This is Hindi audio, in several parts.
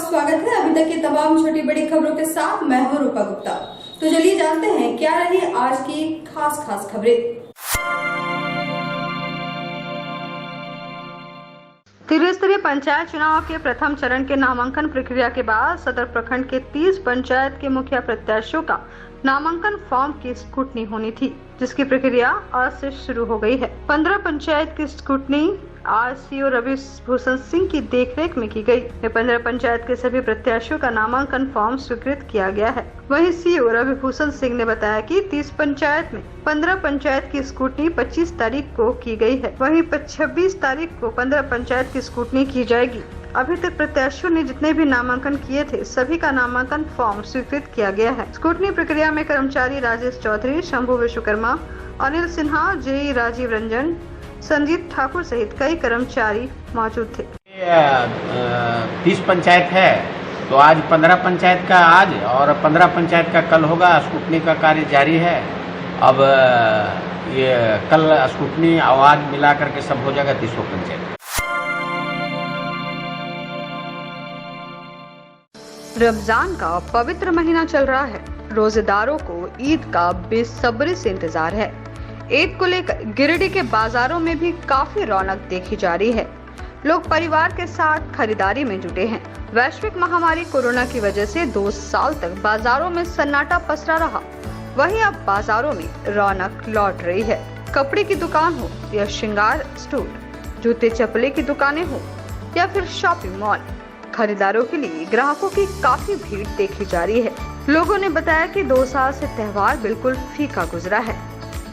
स्वागत है। अभी तक की तमाम छोटी बड़ी खबरों के साथ मैं हूं रूपा गुप्ता। तो चलिए जानते हैं क्या रही आज की खास खबरें। त्रिस्तरीय पंचायत चुनाव के प्रथम चरण के नामांकन प्रक्रिया के बाद सदर प्रखंड के 30 पंचायत के मुखिया प्रत्याशियों का नामांकन फॉर्म की स्क्रूटनी होनी थी, जिसकी प्रक्रिया आज से शुरू हो गई है। 15 पंचायत की स्क्रूटनी आज सीओ रवि भूषण सिंह की देखरेख में की गई। 15 पंचायत के सभी प्रत्याशियों का नामांकन फॉर्म स्वीकृत किया गया है। वहीं सीओ रवि भूषण सिंह ने बताया कि 30 पंचायत में 15 पंचायत की स्क्रूटनी 25 तारीख को की गई है। वहीं 26 तारीख को 15 पंचायत की स्क्रूटनी की जाएगी। अभी तक प्रत्याशियों ने जितने भी नामांकन किए थे, सभी का नामांकन फॉर्म स्वीकृत किया गया है। स्क्रूटनी प्रक्रिया में कर्मचारी राजेश चौधरी, शंभू विश्वकर्मा, अनिल सिन्हा, जेई राजीव रंजन, संजीत ठाकुर सहित कई कर्मचारी मौजूद थे। 30 पंचायत है तो आज 15 पंचायत का आज और 15 पंचायत का कल होगा। स्क्रूटनी का कार्य जारी है। अब ये कल स्क्रूटनी आवाज मिला करके सब हो जाएगा 30 पंचायत। रमजान का पवित्र महीना चल रहा है। रोजेदारों को ईद का बेसब्री से इंतजार है। ईद को लेकर गिरिडीह के बाजारों में भी काफी रौनक देखी जा रही है। लोग परिवार के साथ खरीदारी में जुटे हैं। वैश्विक महामारी कोरोना की वजह से 2 साल तक बाजारों में सन्नाटा पसरा रहा। वहीं अब बाजारों में रौनक लौट रही है। कपड़े की दुकान हो या श्रृंगार स्टोर, जूते चप्पले की दुकानें हो या फिर शॉपिंग मॉल, खरीदारों के लिए ग्राहकों की काफी भीड़ देखी जा रही है। लोगों ने बताया कि 2 साल से त्योहार बिल्कुल फीका गुजरा है,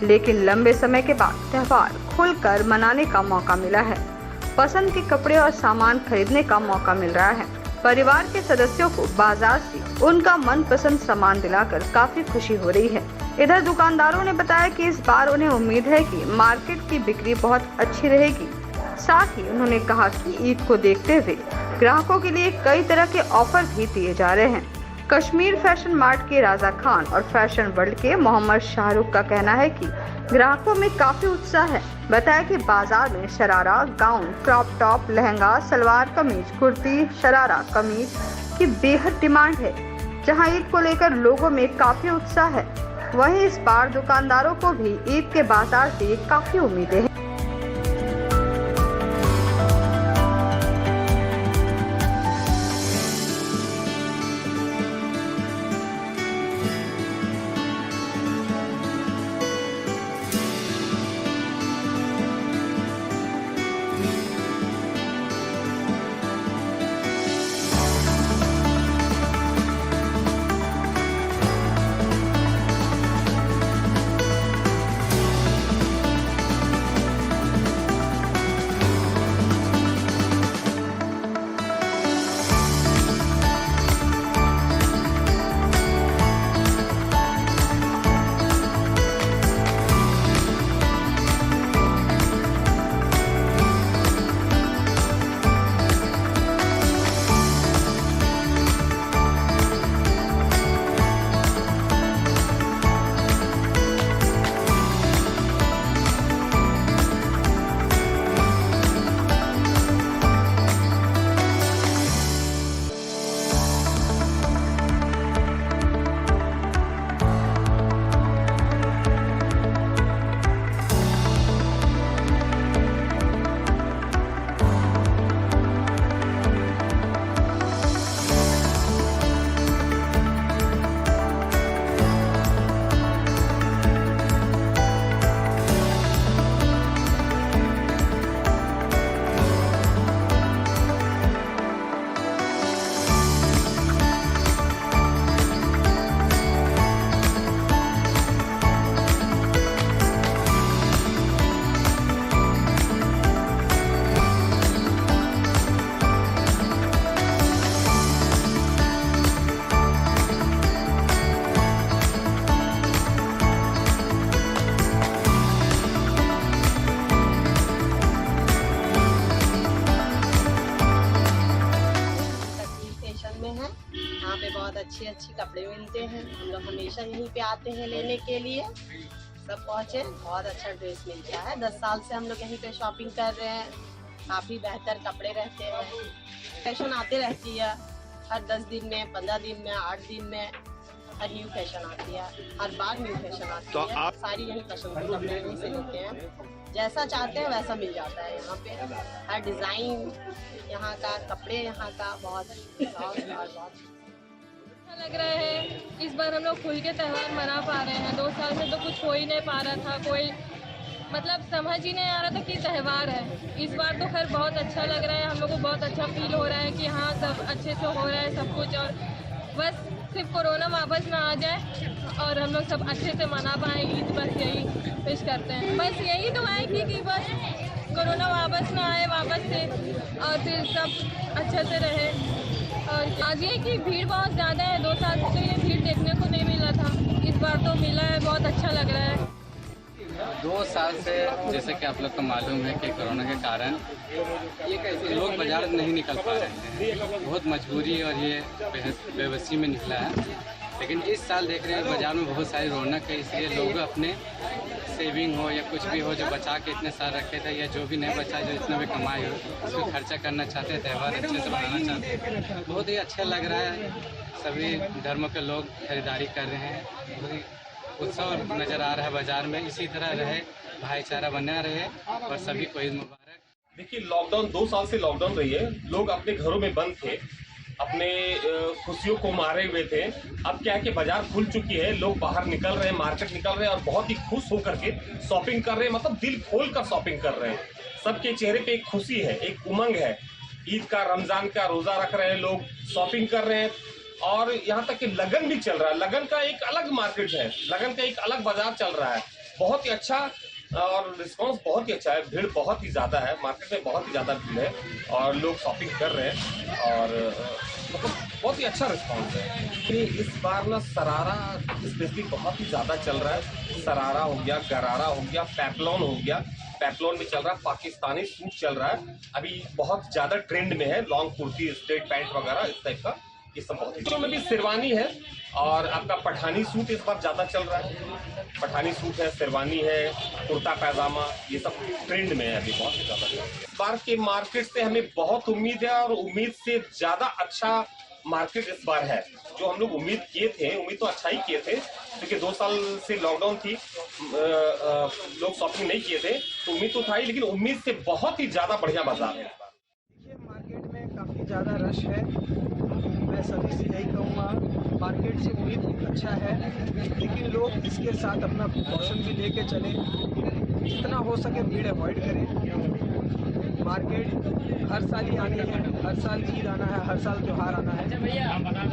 लेकिन लंबे समय के बाद त्योहार खुलकर मनाने का मौका मिला है। पसंद के कपड़े और सामान खरीदने का मौका मिल रहा है। परिवार के सदस्यों को बाजार से उनका मनपसंद सामान दिलाकर काफी खुशी हो रही है। इधर दुकानदारों ने बताया कि इस बार उन्हें उम्मीद है कि मार्केट की बिक्री बहुत अच्छी रहेगी। साथ ही उन्होंने कहा कि ईद को देखते हुए ग्राहकों के लिए कई तरह के ऑफर भी दिए जा रहे हैं। कश्मीर फैशन मार्ट के राजा खान और फैशन वर्ल्ड के मोहम्मद शाहरुख का कहना है कि ग्राहकों में काफी उत्साह है। बताया कि बाजार में sharara, gown, crop top, lehenga, salwar kameez, kurti, sharara कमीज की बेहद डिमांड है, जहां ईद को लेकर लोगों में काफी उत्साह है। वहीं इस बार दुकानदारों को भी ईद के बाजार से काफी उम्मीदें हैं। अच्छे अच्छे कपड़े मिलते हैं। हम लोग हमेशा यहीं पे आते हैं लेने के लिए। सब पहुँचे, बहुत अच्छा ड्रेस मिलता है। 10 साल से हम लोग यहीं पे शॉपिंग कर रहे हैं। काफ़ी बेहतर कपड़े रहते हैं, फैशन आते रहती है, हर 10 दिन में, 15 दिन में, 8 दिन में हर न्यू फैशन आती है, हर बार न्यू फैशन आती तो है। सारी यही पसंद के कपड़े यहीं से लेते हैं, जैसा चाहते हैं वैसा मिल जाता है यहाँ पे। हर डिज़ाइन यहाँ का, कपड़े यहाँ का बहुत अच्छा लग रहा है। इस बार हम लोग खुल के त्यौहार मना पा रहे हैं। 2 साल में तो कुछ हो ही नहीं पा रहा था, कोई मतलब समझ ही नहीं आ रहा था कि त्यौहार है। इस बार तो खैर बहुत अच्छा लग रहा है, हम लोग को बहुत अच्छा फील हो रहा है कि हाँ सब अच्छे से हो रहा है सब कुछ, और बस सिर्फ कोरोना वापस ना आ जाए और हम लोग सब अच्छे से मना पाएँ ईद, बस यही विश करते हैं। बस यही दुआ है कि बस कोरोना वापस ना आए वापस से, और फिर सब अच्छे से रहे। और आज ये कि भीड़ बहुत ज़्यादा है, 2 साल से तो ये भीड़ देखने को नहीं मिला था, इस बार तो मिला है, बहुत अच्छा लग रहा है। 2 साल से जैसे कि आप लोग को मालूम है कि कोरोना के कारण ये लोग बाजार नहीं निकल पा रहे हैं, बहुत मजबूरी और ये बेबसी में निकला है। लेकिन इस साल देख रहे हैं बाजार में बहुत सारी रौनक है, इसलिए लोग अपने सेविंग हो या कुछ भी हो जो बचा के इतने साल रखे थे, या जो भी नहीं बचा जो इतना भी कमाए हो उसको खर्चा करना चाहते हैं, त्यौहार अच्छे से मनाना चाहते हैं। बहुत ही अच्छा लग रहा है, सभी धर्मों के लोग खरीदारी कर रहे हैं, बहुत ही उत्सव नज़र आ रहा है बाजार में। इसी तरह रहे, भाईचारा बना रहे और सभी को ईद मुबारक। देखिए, लॉकडाउन 2 साल से लॉकडाउन रही है, लोग अपने घरों में बंद थे, अपने खुशियों को मारे हुए थे। अब क्या है कि बाजार खुल चुकी है, लोग बाहर निकल रहे हैं, मार्केट निकल रहे हैं और बहुत ही खुश होकर के शॉपिंग कर रहे हैं, मतलब दिल खोल कर शॉपिंग कर रहे हैं। सबके चेहरे पे एक खुशी है, एक उमंग है। ईद का, रमजान का रोजा रख रहे हैं लोग, शॉपिंग कर रहे हैं, और यहाँ तक कि लगन भी चल रहा है। लगन का एक अलग मार्केट है, लगन का एक अलग बाजार चल रहा है, बहुत ही अच्छा, और रिस्पांस बहुत ही अच्छा है। भीड़ बहुत ही ज़्यादा है, मार्केट में बहुत ही ज़्यादा भीड़ है और लोग शॉपिंग कर रहे हैं, और मतलब बहुत ही अच्छा रिस्पांस है। कि इस बार ना शरारा स्पेशली बहुत ही ज़्यादा चल रहा है। शरारा हो गया, गरारा हो गया, पैपलॉन हो गया, पैपलॉन में चल रहा है, पाकिस्तानी सूट चल रहा है, अभी बहुत ज़्यादा ट्रेंड में है। लॉन्ग कुर्ती, स्ट्रेट पैंट वगैरह इस टाइप का, ये सब बहुत में भी शेरवानी है, और आपका पठानी सूट इस बार ज़्यादा चल रहा है। पठानी सूट है, शेरवानी है, कुर्ता पैजामा, ये सब ट्रेंड में है अभी बहुत ज़्यादा। इस बार के मार्केट से हमें बहुत उम्मीद है, और उम्मीद से ज़्यादा अच्छा मार्केट इस बार है। जो हम लोग उम्मीद किए थे, उम्मीद तो अच्छा ही किए थे, क्योंकि 2 साल से लॉकडाउन थी, लोग शॉपिंग नहीं किए थे, तो उम्मीद तो था ही, लेकिन उम्मीद से बहुत ही ज़्यादा बढ़िया बाजार है। मार्केट में काफ़ी ज़्यादा रश है, मैं सभी से यही कहूँगा, मार्केट से उम्मीद अच्छा है, लेकिन लोग इसके साथ अपना प्रिकॉशन भी लेके चले, जितना हो सके भीड़ अवॉइड करें। मार्केट हर साल ही आनी है, हर साल ईद आना है, हर साल त्यौहार आना है।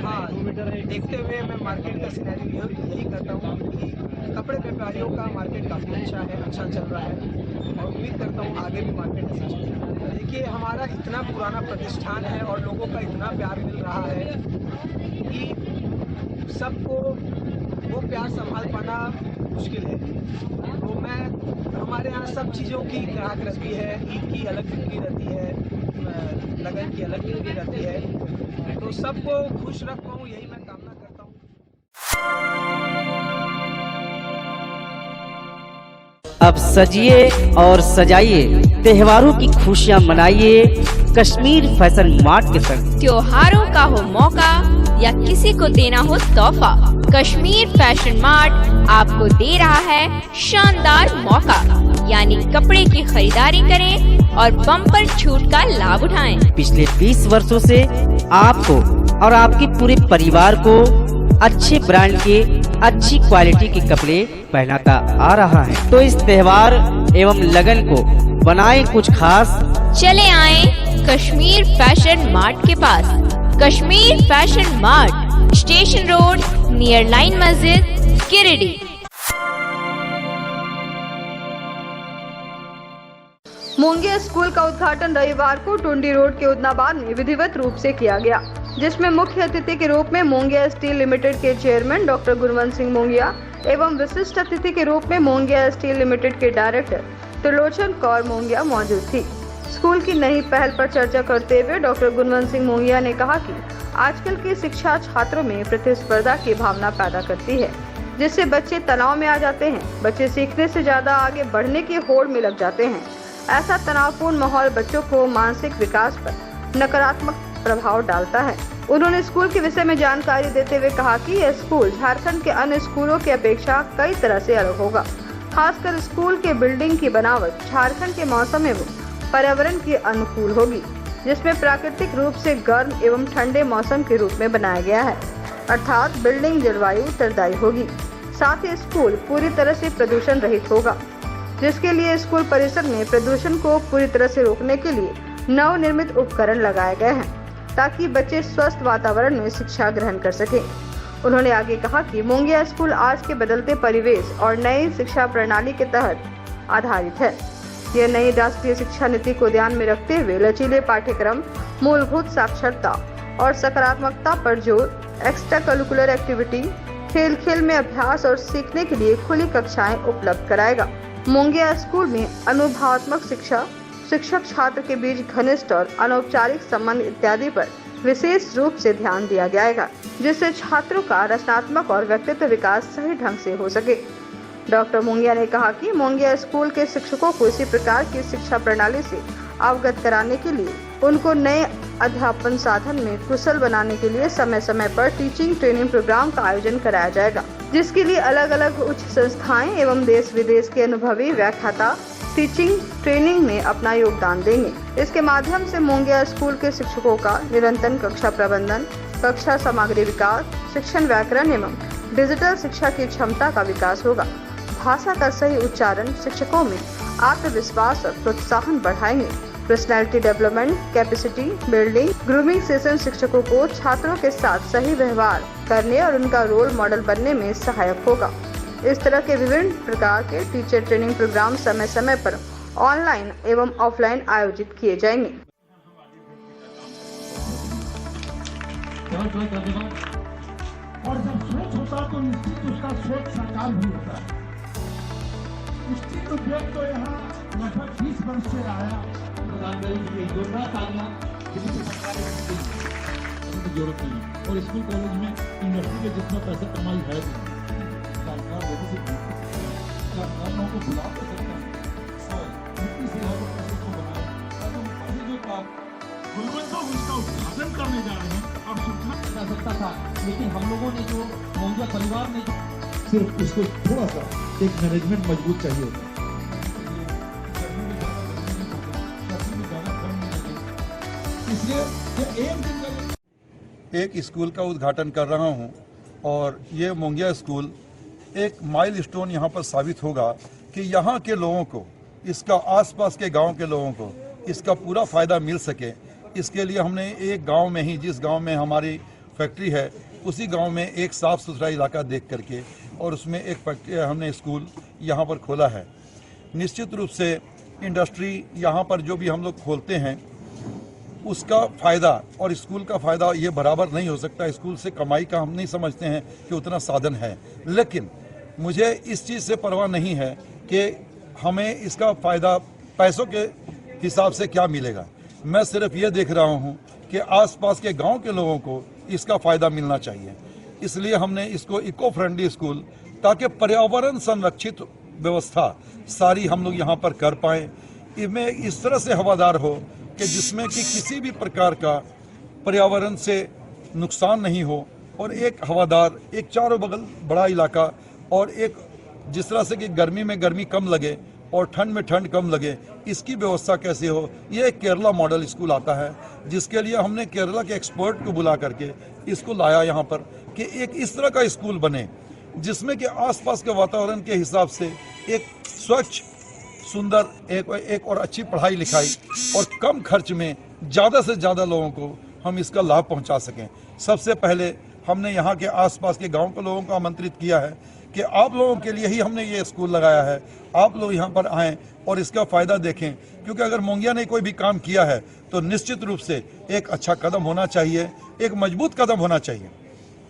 हाँ, देखते हुए मैं मार्केट का सिनेरियो यही करता हूँ कि कपड़े व्यापारियों का मार्केट काफ़ी अच्छा है, अच्छा चल रहा है, और उम्मीद करता हूँ आगे भी मार्केट अच्छा चलेगा। देखिए, हमारा इतना पुराना प्रतिष्ठान है और लोगों का इतना प्यार मिल रहा है कि सबको वो प्यार संभाल पाना मुश्किल है। तो मैं, हमारे यहाँ सब चीज़ों की ग्राहक रहती है, ईद की अलग बिक्री रहती है, लगन की अलग बिक्री रहती है, तो सबको खुश रख पाऊँ यही मैं कामना करता हूँ। अब सजिए और सजाइए, त्योहारों की खुशियाँ मनाइए कश्मीर फैशन मार्ट के संग। त्योहारों का हो मौका या किसी को देना हो तोहफा, कश्मीर फैशन मार्ट आपको दे रहा है शानदार मौका, यानी कपड़े की खरीदारी करें और बम्पर छूट का लाभ उठाएं। पिछले 20 वर्षों से आपको और आपके पूरे परिवार को अच्छे ब्रांड के अच्छी क्वालिटी के कपड़े पहनाता आ रहा है। तो इस त्योहार एवं लगन को बनाएं कुछ खास, चले आए कश्मीर फैशन मार्ट के पास। Kashmir fashion mart, station road, near line मस्जिद, गिरिडीह। मोंगिया स्कूल का उद्घाटन रविवार को टुंडी रोड के उदनाबाद में विधिवत रूप से किया गया, जिसमें मुख्य अतिथि के रूप में मोंगिया स्टील लिमिटेड के चेयरमैन डॉक्टर गुरवंत सिंह मोंगिया एवं विशिष्ट अतिथि के रूप में मोंगिया स्टील लिमिटेड के डायरेक्टर त्रिलोचन कौर मोंगिया मौजूद थी। स्कूल की नई पहल पर चर्चा करते हुए डॉक्टर गुरवंत सिंह मोंगिया ने कहा कि आजकल की शिक्षा छात्रों में प्रतिस्पर्धा की भावना पैदा करती है, जिससे बच्चे तनाव में आ जाते हैं। बच्चे सीखने से ज्यादा आगे बढ़ने की होड़ में लग जाते हैं। ऐसा तनावपूर्ण माहौल बच्चों को मानसिक विकास पर नकारात्मक प्रभाव डालता है। उन्होंने स्कूल के विषय में जानकारी देते हुए कहा कि यह स्कूल झारखंड के अन्य स्कूलों की अपेक्षा कई तरह से अलग होगा। खासकर स्कूल के बिल्डिंग की बनावट झारखंड के मौसम एवं पर्यावरण के अनुकूल होगी, जिसमें प्राकृतिक रूप से गर्म एवं ठंडे मौसम के रूप में बनाया गया है, अर्थात बिल्डिंग जलवायु उत्तरदायी होगी। साथ ही स्कूल पूरी तरह से प्रदूषण रहित होगा, जिसके लिए स्कूल परिसर में प्रदूषण को पूरी तरह से रोकने के लिए नवनिर्मित उपकरण लगाए गए हैं, ताकि बच्चे स्वस्थ वातावरण में शिक्षा ग्रहण कर सकें। उन्होंने आगे कहा कि मोंगिया स्कूल आज के बदलते परिवेश और नई शिक्षा प्रणाली के तहत आधारित है। यह नई राष्ट्रीय शिक्षा नीति को ध्यान में रखते हुए लचीले पाठ्यक्रम, मूलभूत साक्षरता और सकारात्मकता पर जोर, एक्स्ट्रा करिकुलर एक्टिविटी, खेल खेल में अभ्यास और सीखने के लिए खुली कक्षाएं उपलब्ध कराएगा। मोंगिया स्कूल में अनुभवात्मक शिक्षा, शिक्षक छात्र के बीच घनिष्ठ और अनौपचारिक संबंध इत्यादि पर विशेष रूप से ध्यान दिया जाएगा, जिससे छात्रों का रचनात्मक और व्यक्तित्व विकास सही ढंग से हो सके। डॉक्टर मोंगिया ने कहा कि मोंगिया स्कूल के शिक्षकों को इसी प्रकार की शिक्षा प्रणाली से अवगत कराने के लिए उनको नए अध्यापन साधन में कुशल बनाने के लिए समय समय पर टीचिंग ट्रेनिंग प्रोग्राम का आयोजन कराया जाएगा, जिसके लिए अलग अलग उच्च संस्थाएं एवं देश विदेश के अनुभवी व्याख्याता टीचिंग ट्रेनिंग में अपना योगदान देंगे। इसके माध्यम से मोंगिया स्कूल के शिक्षकों का निरंतर कक्षा प्रबंधन, कक्षा सामग्री विकास, शिक्षण व्याकरण एवं डिजिटल शिक्षा की क्षमता का विकास होगा। भाषा का सही उच्चारण शिक्षकों में आत्मविश्वास और प्रोत्साहन बढ़ाएंगे। Personality development, capacity building, grooming session शिक्षकों को छात्रों के साथ सही व्यवहार करने और उनका रोल मॉडल बनने में सहायक होगा। इस तरह के विभिन्न प्रकार के टीचर ट्रेनिंग प्रोग्राम समय समय पर ऑनलाइन एवं ऑफलाइन आयोजित किए जाएंगे। और जब सोच होता तो निश्चित उसका सोच साकार भी होता है। निश्चित उद्योग तो यहाँ लगभग 20 वर्ष से आया। जरूरत नहीं और स्कूल कॉलेज में इंडस्ट्री के जितना पैसा कमाई है जानकारों को बुला तो सकते हैं और उनकी सेवा को प्रोसेस को बनाए और ऊपर से जो गुणवत्ता उसका उत्पादन करने जा रहे हैं और सूचना जा सकता था, लेकिन हम लोगों ने जो मोंगिया परिवार ने सिर्फ उसको थोड़ा सा एक मैनेजमेंट मजबूत चाहिए होता है। एक स्कूल का उद्घाटन कर रहा हूं और ये मोंगिया स्कूल एक माइलस्टोन यहाँ पर साबित होगा कि यहाँ के लोगों को, इसका आसपास के गांव के लोगों को इसका पूरा फायदा मिल सके। इसके लिए हमने एक गांव में ही, जिस गांव में हमारी फैक्ट्री है, उसी गांव में एक साफ सुथरा इलाका देख करके और उसमें एक फैक्ट्री हमने स्कूल यहाँ पर खोला है। निश्चित रूप से इंडस्ट्री यहाँ पर जो भी हम लोग खोलते हैं उसका फ़ायदा और स्कूल का फ़ायदा ये बराबर नहीं हो सकता। स्कूल से कमाई का हम नहीं समझते हैं कि उतना साधन है, लेकिन मुझे इस चीज़ से परवाह नहीं है कि हमें इसका फ़ायदा पैसों के हिसाब से क्या मिलेगा। मैं सिर्फ ये देख रहा हूँ कि आसपास के गांव के लोगों को इसका फ़ायदा मिलना चाहिए। इसलिए हमने इसको इको फ्रेंडली स्कूल, ताकि पर्यावरण संरक्षित व्यवस्था सारी हम लोग यहाँ पर कर पाएँ, इसमें इस तरह से हवादार हो कि जिसमें कि किसी भी प्रकार का पर्यावरण से नुकसान नहीं हो और एक हवादार, एक चारों बगल बड़ा इलाका और एक जिस तरह से कि गर्मी में गर्मी कम लगे और ठंड में ठंड कम लगे, इसकी व्यवस्था कैसे हो। ये एक केरला मॉडल स्कूल आता है, जिसके लिए हमने केरला के एक्सपर्ट को बुला करके इसको लाया यहाँ पर कि एक इस तरह का स्कूल बने जिसमें कि आसपास के वातावरण के हिसाब से एक स्वच्छ, सुंदर, एक और अच्छी पढ़ाई लिखाई और कम खर्च में ज़्यादा से ज़्यादा लोगों को हम इसका लाभ पहुंचा सकें। सबसे पहले हमने यहाँ के आसपास के गांव के लोगों को आमंत्रित किया है कि आप लोगों के लिए ही हमने ये स्कूल लगाया है, आप लोग यहाँ पर आएँ और इसका फ़ायदा देखें। क्योंकि अगर मोंगिया ने कोई भी काम किया है तो निश्चित रूप से एक अच्छा कदम होना चाहिए, एक मजबूत कदम होना चाहिए।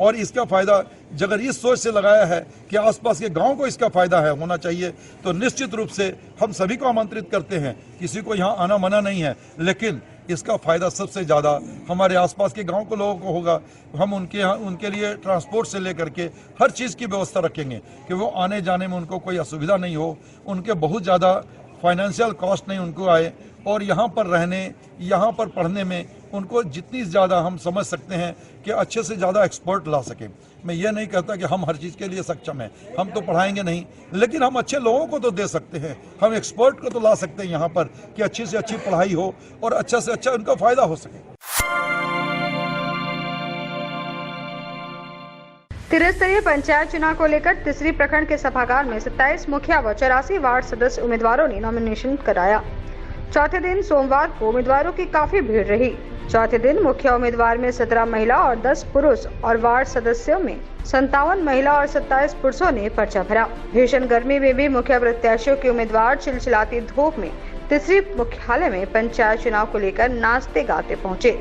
और इसका फ़ायदा अगर इस सोच से लगाया है कि आसपास के गांव को इसका फ़ायदा है होना चाहिए, तो निश्चित रूप से हम सभी को आमंत्रित करते हैं। किसी को यहाँ आना मना नहीं है, लेकिन इसका फ़ायदा सबसे ज़्यादा हमारे आसपास के गांव के लोगों को होगा। हम उनके लिए ट्रांसपोर्ट से लेकर के हर चीज़ की व्यवस्था रखेंगे कि वो आने जाने में उनको कोई असुविधा नहीं हो, उनके बहुत ज़्यादा फाइनेंशियल कॉस्ट नहीं उनको आए और यहाँ पर रहने, यहाँ पर पढ़ने में उनको जितनी ज़्यादा हम समझ सकते हैं कि अच्छे से ज़्यादा एक्सपर्ट ला सकें। मैं ये नहीं कहता कि हम हर चीज़ के लिए सक्षम हैं, हम तो पढ़ाएंगे नहीं, लेकिन हम अच्छे लोगों को तो दे सकते हैं, हम एक्सपर्ट को तो ला सकते हैं यहाँ पर कि अच्छी से अच्छी पढ़ाई हो और अच्छा से अच्छा उनका फ़ायदा हो सके। त्रिस्तरीय पंचायत चुनाव को लेकर तीसरी प्रखंड के सभागार में 27 मुखिया व 84 वार्ड सदस्य उम्मीदवारों ने नॉमिनेशन कराया। चौथे दिन सोमवार को उम्मीदवारों की काफी भीड़ रही। चौथे दिन मुखिया उम्मीदवार में 17 महिला और 10 पुरुष और वार्ड सदस्यों में 57 महिला और 27 पुरुषों ने पर्चा भरा। भीषण गर्मी में भी मुखिया प्रत्याशियों के उम्मीदवार चिलचिलाती धूप में तीसरी मुख्यालय में पंचायत चुनाव को लेकर नाचते गाते पहुँचे।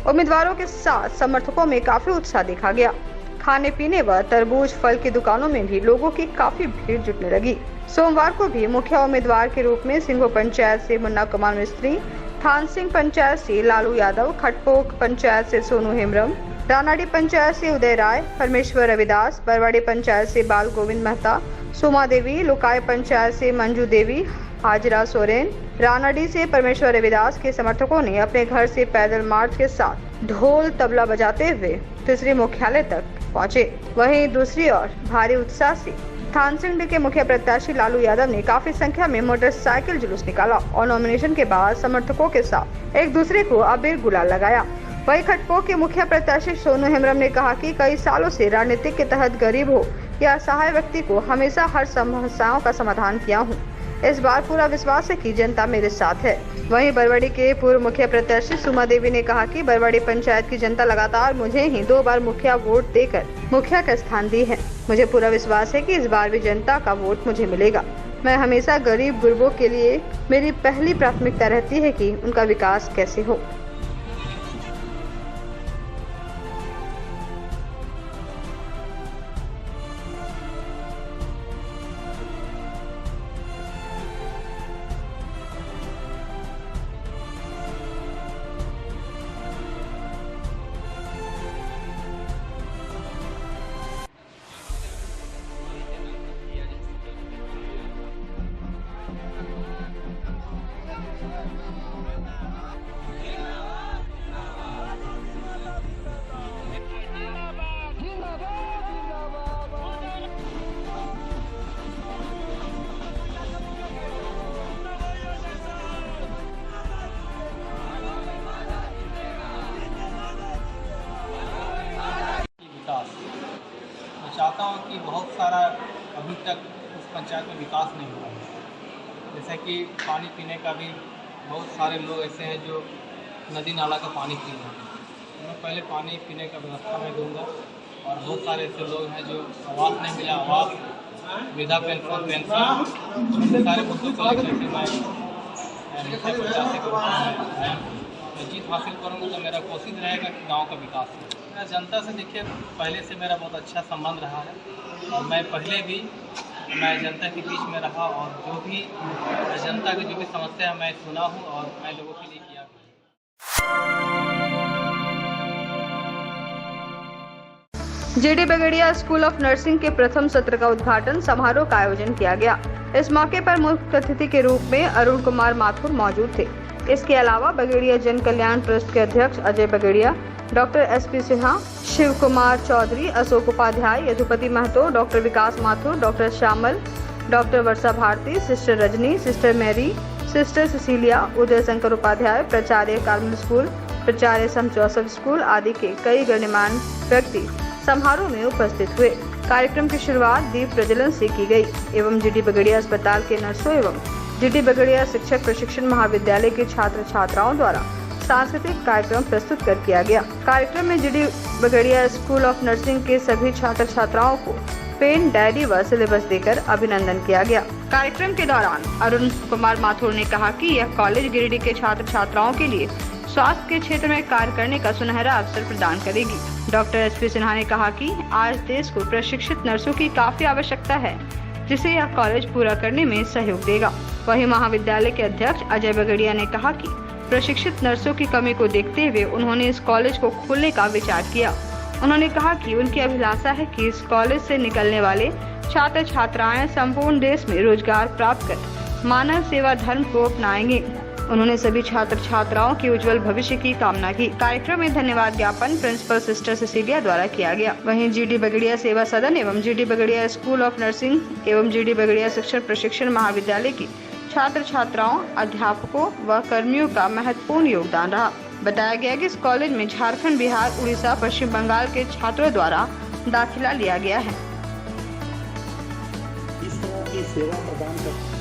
उम्मीदवारों के साथ समर्थकों में काफी उत्साह देखा गया। खाने पीने व तरबूज फल की दुकानों में भी लोगों की काफी भीड़ जुटने लगी। सोमवार को भी मुखिया उम्मीदवार के रूप में सिंघो पंचायत से मुन्ना कुमार मिस्त्री, थान सिंह पंचायत से लालू यादव, खटपोक पंचायत से सोनू हेम्ब्रम, रानाडी पंचायत से उदय राय, परमेश्वर रविदास, बरवाड़ी पंचायत से बाल गोविंद मेहता, सोमा देवी, लुकाय पंचायत से मंजू देवी, हाजरा सोरेन, रानाडी से परमेश्वर रविदास के समर्थकों ने अपने घर से पैदल मार्च के साथ ढोल तबला बजाते हुए तीसरी मुख्यालय तक पहुंचे। वहीं दूसरी ओर भारी उत्साह से थान सिंह के मुखिया प्रत्याशी लालू यादव ने काफी संख्या में मोटरसाइकिल जुलूस निकाला और नॉमिनेशन के बाद समर्थकों के साथ एक दूसरे को अबीर गुलाल लगाया। वहीं खटपोक के मुखिया प्रत्याशी सोनू हेम्ब्रम ने कहा कि कई सालों से राजनीतिक के तहत गरीब हो या असहाय व्यक्ति को हमेशा हर समस्याओं का समाधान किया हूँ। इस बार पूरा विश्वास है कि जनता मेरे साथ है। वहीं बरवाड़ी के पूर्व मुखिया प्रत्याशी सुमा देवी ने कहा कि बरवाड़ी पंचायत की जनता लगातार मुझे ही 2 बार मुखिया वोट देकर मुखिया का स्थान दी है। मुझे पूरा विश्वास है कि इस बार भी जनता का वोट मुझे मिलेगा। मैं हमेशा गरीब गुरबों के लिए मेरी पहली प्राथमिकता रहती है कि उनका विकास कैसे हो। चाहता हूँ कि बहुत सारा अभी तक उस पंचायत में विकास नहीं हुआ है। जैसे कि पानी पीने का भी बहुत सारे लोग ऐसे हैं जो नदी नाला का पानी पी रहे हैं। मैं पहले पानी पीने का व्यवस्था मैं दूंगा। और बहुत सारे ऐसे लोग हैं जो आवास नहीं मिला, आवास, वृद्धा पेंशन सारे मुद्दों को लेकर के मैं जीत हासिल करूँगा। तो मेरा कोशिश रहेगा कि गाँव का विकास हो। मेरा जनता से देखिए पहले से मेरा बहुत अच्छा संबंध रहा है और मैं पहले भी जनता के बीच में रहा और जो भी जनता की जो भी समस्या है मैं सुना हूँ और मैं लोगों के लिए किया भी। JD Bagadia school of nursing के प्रथम सत्र का उद्घाटन समारोह का आयोजन किया गया। इस मौके पर मुख्य अतिथि के रूप में अरुण कुमार माथुर मौजूद थे। इसके अलावा बगड़िया जन कल्याण ट्रस्ट के अध्यक्ष Ajay Bagaria, doctor SP Sinha, Shiv Kumar Chaudhary, Ashok Upadhyay, Yadupati Mahto, doctor Vikas Mathur, doctor Shyamal, doctor Varsha Bharti, sister Rajni, sister Mary, sister Cecilia, Uday Shankar Upadhyay, प्राचार्य कार्मेल स्कूल, प्राचार्य सेंट जोसेफ स्कूल आदि के कई गणमान्य व्यक्ति समारोह में उपस्थित हुए। कार्यक्रम की शुरुआत दीप प्रज्वलन से की गई एवं जीडी बगड़िया अस्पताल के नर्सों एवं जीडी बगड़िया शिक्षक प्रशिक्षण महाविद्यालय के छात्र छात्राओं द्वारा सांस्कृतिक कार्यक्रम प्रस्तुत कर किया गया। कार्यक्रम में GD Bagadia school of nursing के सभी छात्र छात्राओं को पेन, डायरी व सिलेबस देकर अभिनंदन किया गया। कार्यक्रम के दौरान अरुण कुमार माथुर ने कहा कि यह कॉलेज गिरिडीह के छात्र छात्राओं के लिए स्वास्थ्य के क्षेत्र में कार्य करने का सुनहरा अवसर प्रदान करेगी। डॉक्टर एसपी सिन्हा ने कहा कि आज देश को प्रशिक्षित नर्सों की काफी आवश्यकता है, जिसे यह कॉलेज पूरा करने में सहयोग देगा। वहीं महाविद्यालय के अध्यक्ष अजय बगड़िया ने कहा कि प्रशिक्षित नर्सों की कमी को देखते हुए उन्होंने इस कॉलेज को खोलने का विचार किया। उन्होंने कहा कि उनकी अभिलाषा है कि इस कॉलेज से निकलने वाले छात्र छात्राएं संपूर्ण देश में रोजगार प्राप्त कर मानव सेवा धर्म को अपनाएंगे। उन्होंने सभी छात्र छात्राओं के उज्जवल भविष्य की कामना की। कार्यक्रम में धन्यवाद ज्ञापन प्रिंसिपल सिस्टर सिसिलिया द्वारा किया गया। वहीं GD बगड़िया सेवा सदन एवं GD Bagadia school of nursing एवं GD बगड़िया शिक्षण प्रशिक्षण महाविद्यालय की छात्र छात्राओं, अध्यापकों व कर्मियों का महत्वपूर्ण योगदान रहा। बताया गया कि इस कॉलेज में झारखंड, बिहार, उड़ीसा, पश्चिम बंगाल के छात्रों द्वारा दाखिला लिया गया है। इस तरह की सेवा प्रदान कर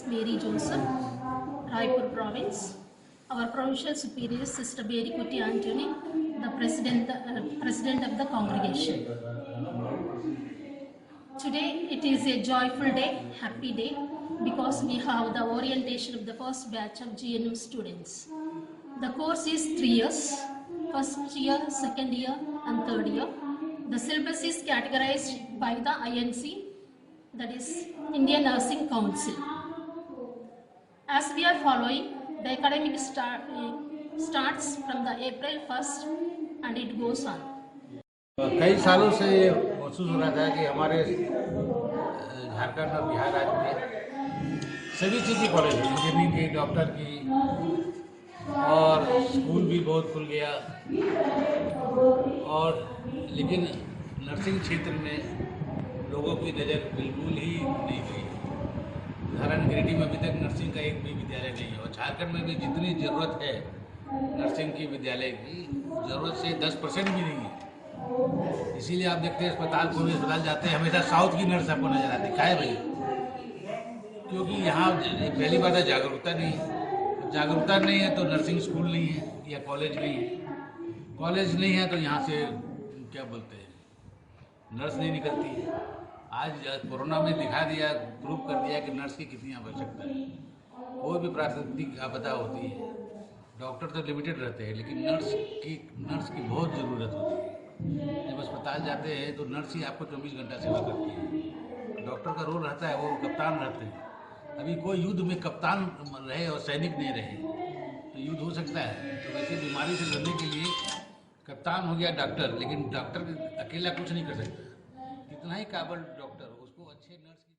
Mary Joseph, Raipur Province. Our Provincial Superior Sister Mary Kuti Antony, the President of the congregation. Today it is a joyful day, happy day, because we have the orientation of the first batch of GNM students. The course is 3 years, first year, second year and third year. The syllabus is categorized by the INC, that is Indian Nursing Council. As we are following, the academic starts from the April 1st and it goes on. कई सालों से ये महसूस हो रहा था कि हमारे झारखंड और बिहार राज्य में सभी चीज़ की कॉलेज है, इंजीनियरिंग की, डॉक्टर की, और स्कूल भी बहुत खुल गया, और लेकिन नर्सिंग क्षेत्र में लोगों की नज़र बिल्कुल ही नहीं गई। उदाहरण गिरिडीह में अभी तक नर्सिंग का एक भी विद्यालय नहीं है, और झारखंड में भी जितनी ज़रूरत है नर्सिंग की विद्यालय की, ज़रूरत से 10% भी नहीं है। इसीलिए आप देखते हैं अस्पताल जाते हैं, हमेशा साउथ की नर्स आपको नजर आती है। काहे भाई? क्योंकि यहाँ पहली बात है जागरूकता नहीं है, जागरूकता नहीं है तो नर्सिंग स्कूल नहीं है या कॉलेज नहीं है, कॉलेज नहीं है तो यहाँ से क्या बोलते हैं नर्स नहीं निकलती है। आज कोरोना में दिखा दिया, प्रूव कर दिया कि नर्स की कितनी आवश्यकता है। कोई भी प्राकृतिक आपदा होती है, डॉक्टर तो लिमिटेड रहते हैं, लेकिन नर्स की बहुत ज़रूरत होती है। जब अस्पताल जाते हैं तो नर्स ही आपको 24 घंटा सेवा करती है। डॉक्टर का रोल रहता है, वो कप्तान रहते हैं। अभी कोई युद्ध में कप्तान रहे और सैनिक नहीं रहे तो युद्ध हो सकता है। तो वैसे बीमारी से लड़ने के लिए कप्तान हो गया डॉक्टर, लेकिन डॉक्टर अकेला कुछ नहीं कर सकता। कितना ही काबिल डॉक्टर, उसको अच्छे नर्स की